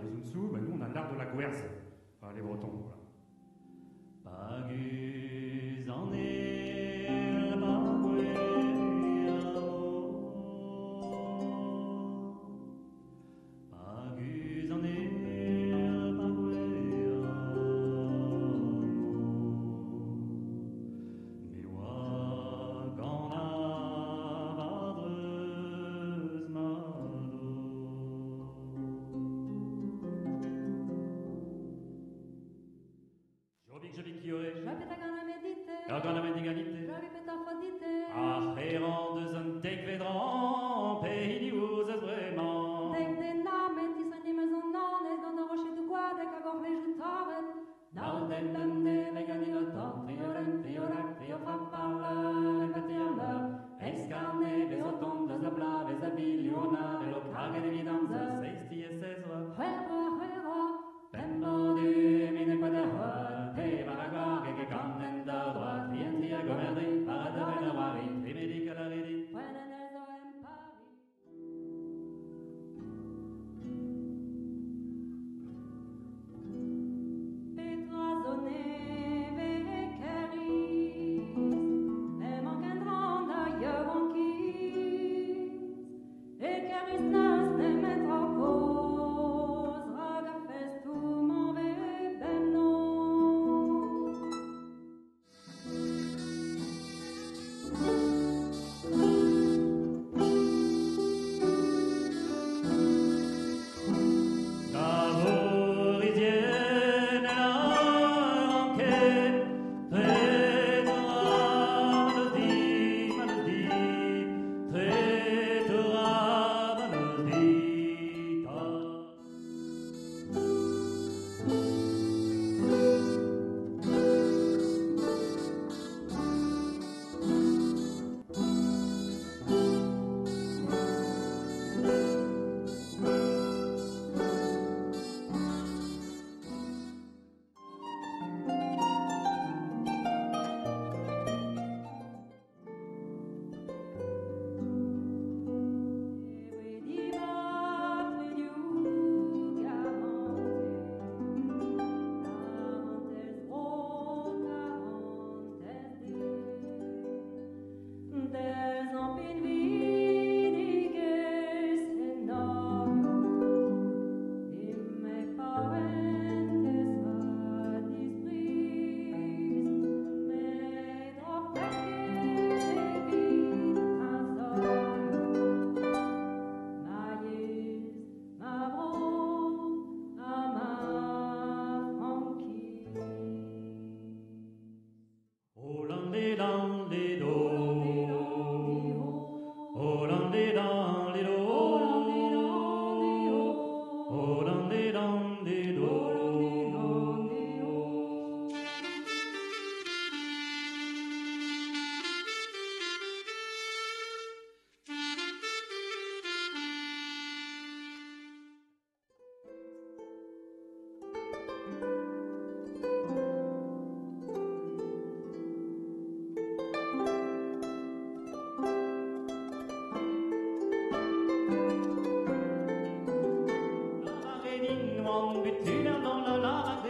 dans une soupe, nous on a l'art de la gouerse. Enfin, les Bretons, voilà. Pagus en il paguero, pagus en il paguero, mais wa gana vadreuse mado. Jobi qui aurait Gana mediganite Ach, heran de z'n tek vedran Pe hini ouz eus bremañ Dek den namet is an imez an nanet Gant a roche de gwadek a gant lejou taret Nao den bende vegan il otan Trioren, triorak, triofapar En peti an eur Excarne, bezoton, deus la bla Vez a biliona, velo kaget evidamze Seisti e sezwa Huera, Pembandu, mine kwa de hor Pe maragwa, gege kannen da droit Trien tri a gomerdi, parada ben a wari Trimedik a la redit Wenen ezo en Paris Petrazone vekeris Emok en dranda jeronkis Ekeris nas ne metra pos Raga festu move benno Bettina dans la